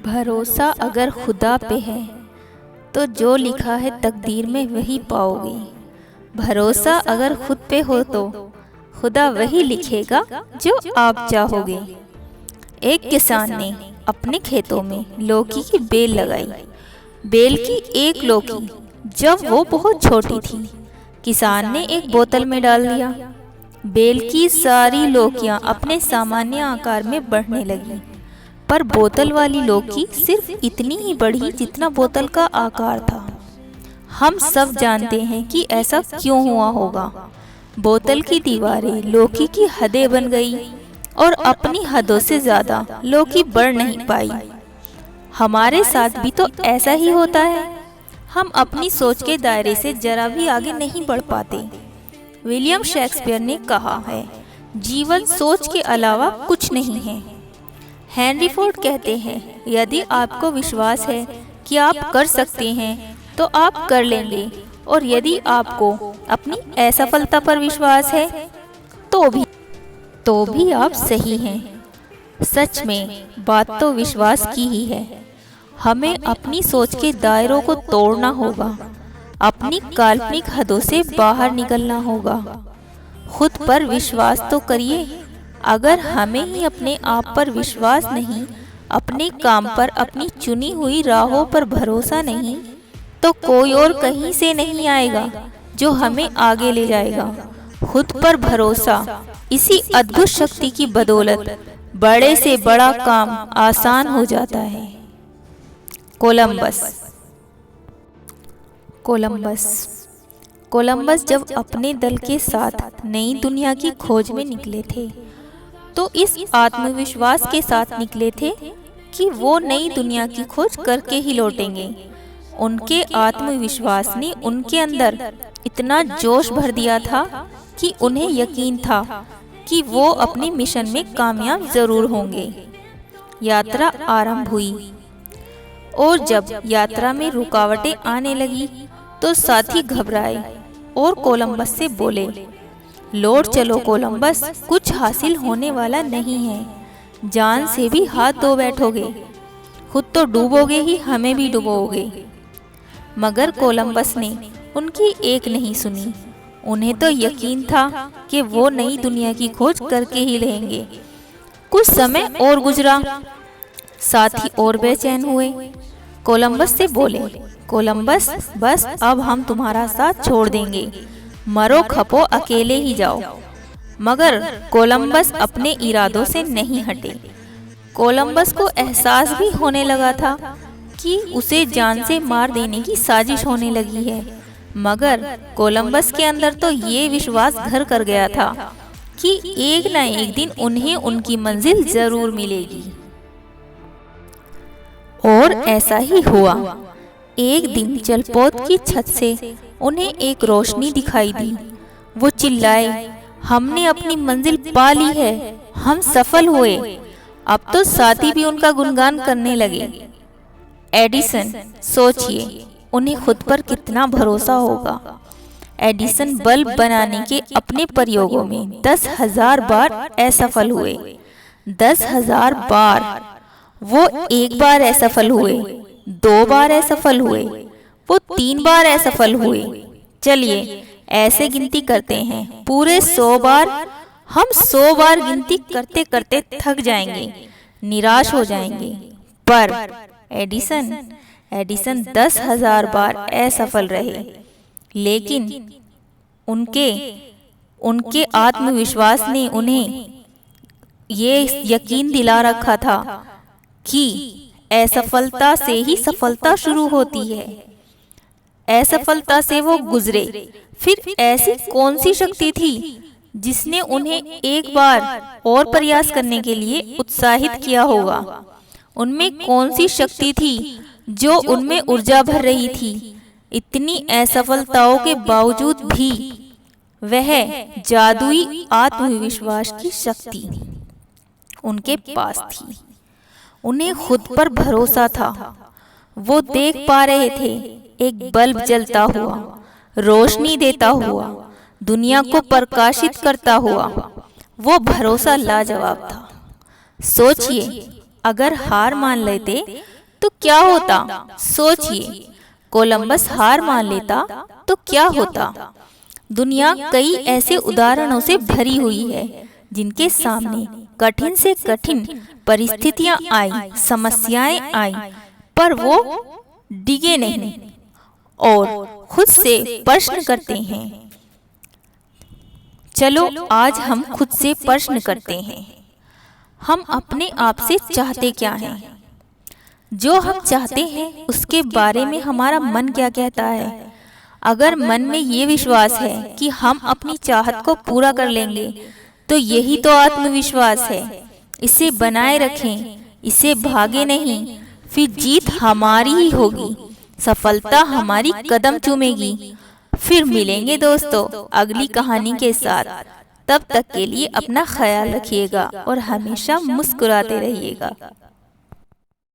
भरोसा अगर खुदा पे है तो जो लिखा है तकदीर में वही पाओगे। भरोसा अगर खुद पे हो तो खुदा वही लिखेगा जो आप चाहोगे। एक किसान ने अपने खेतों में लौकी की बेल लगाई। बेल की एक लौकी जब वो बहुत छोटी थी, किसान ने एक बोतल में डाल दिया। बेल की सारी लौकियां अपने सामान्य आकार में बढ़ने लगी, पर बोतल वाली लौकी सिर्फ इतनी ही बढ़ी जितना बोतल का आकार था। हम सब जानते हैं कि ऐसा क्यों हुआ होगा। बोतल की दीवारें लौकी की हदें बन गई और अपनी हदों से ज्यादा लौकी बढ़ नहीं पाई। हमारे साथ भी तो ऐसा ही होता है। हम अपनी सोच के दायरे से जरा भी आगे नहीं बढ़ पाते। विलियम शेक्सपियर ने कहा है, जीवन सोच के अलावा कुछ नहीं है। हेनरी फोर्ड कहते हैं, यदि आपको विश्वास है कि आप कर सकते हैं तो आप कर लेंगे, और यदि आपको अपनी असफलता पर विश्वास है तो भी आप सही हैं। सच में बात तो विश्वास की ही है। हमें अपनी सोच के दायरों को तोड़ना होगा, अपनी काल्पनिक हदों से बाहर निकलना होगा। खुद पर विश्वास तो करिए। अगर हमें ही अपने आप पर विश्वास नहीं, अपने काम पर, अपनी चुनी हुई राहों पर भरोसा नहीं, तो कोई और कहीं से नहीं आएगा जो हमें आगे ले जाएगा। खुद पर भरोसा, इसी अद्भुत शक्ति की बदौलत बड़े से बड़ा काम आसान हो जाता है। कोलंबस जब अपने दल के साथ नई दुनिया की खोज में निकले थे तो इस आत्मविश्वास के साथ निकले थे कि वो नई दुनिया की खोज करके ही लौटेंगे। उनके आत्मविश्वास ने उनके अंदर इतना जोश भर दिया था कि उन्हें यकीन था कि वो अपने मिशन में कामयाब जरूर होंगे। यात्रा आरंभ हुई और जब यात्रा में रुकावटें आने लगी तो साथी घबराए और कोलंबस से बोले, लौट चलो कोलंबस, कुछ हासिल होने वाला नहीं है। जान से भी हाथ धो बैठोगे, खुद तो डूबोगे ही, हमें भी डुबोगे। मगर कोलंबस ने उनकी एक नहीं सुनी। उन्हें तो यकीन था कि वो नई दुनिया की खोज करके ही रहेंगे। कुछ समय और गुजरा, साथी और बेचैन हुए। कोलंबस से बोले, कोलंबस, बस अब हम तुम्हारा साथ छोड़ देंगे, मरो खपो अकेले ही जाओ। मगर कोलंबस अपने इरादों से नहीं हटे। कोलंबस को एहसास भी होने लगा था कि उसे जान से मार देने की साजिश होने लगी है। मगर कोलंबस के अंदर तो ये विश्वास घर कर गया था कि एक न एक दिन उन्हें उनकी मंजिल जरूर मिलेगी। और ऐसा ही हुआ। एक दिन जलपोत की छत से उन्हें एक रोशनी दिखाई दी। वो चिल्लाए, हमने अपनी मंजिल पा ली है, हम सफल हुए। अब तो साथी भी उनका गुणगान करने लगे। एडिसन, सोचिए उन्हें खुद पर कितना भरोसा होगा। एडिसन बल्ब बनाने के अपने प्रयोगों में 10,000 बार असफल हुए। 10,000 बार। वो एक बार असफल हुए, 2 बार असफल हुए, वो 3 बार असफल हुए। चलिए ऐसे गिनती करते हैं, पूरे 100 बार। हम 100 बार गिनती करते करते थक जाएंगे, निराश हो जाएंगे। पर एडिसन 10,000 बार असफल रहे, लेकिन उनके आत्मविश्वास ने उन्हें ये यकीन दिला रखा था कि असफलता से ही सफलता शुरू होती है। असफलता से वो गुजरे। फिर ऐसी कौन सी शक्ति थी जिसने उन्हें एक बार और प्रयास करने के लिए उत्साहित किया होगा? उनमें कौन सी शक्ति थी जो उनमें ऊर्जा भर रही थी? इतनी असफलताओं के बावजूद भी वह जादुई आत्मविश्वास की शक्ति उनके पास थी। उन्हें खुद पर भरोसा था। वो देख पा रहे थे एक बल्ब जलता हुआ, रोशनी देता हुआ, दुनिया को प्रकाशित करता हुआ। वो भरोसा लाजवाब था। सोचिए, अगर हार मान लेते क्या होता? सोचिए, कोलंबस हार मान लेता तो क्या होता? दुनिया कई ऐसे उदाहरणों से भरी हुई है जिनके सामने कठिन से कठिन परिस्थितियां आई, समस्याएं आई, पर वो डिगे नहीं और खुद से प्रश्न करते हैं। चलो आज हम खुद से प्रश्न करते हैं, हम अपने आप से चाहते क्या हैं? जो हम चाहते हैं उसके बारे में हमारा मन क्या कहता है? अगर मन में ये विश्वास है कि हम अपनी चाहत को पूरा कर लेंगे, तो यही तो आत्मविश्वास है। इसे बनाए रखें, इसे भागे नहीं, फिर जीत हमारी ही होगी, सफलता हमारी कदम चूमेगी। फिर मिलेंगे दोस्तों अगली कहानी के साथ। तब तक के लिए अपना ख्याल रखिएगा और हमेशा मुस्कुराते रहिएगा।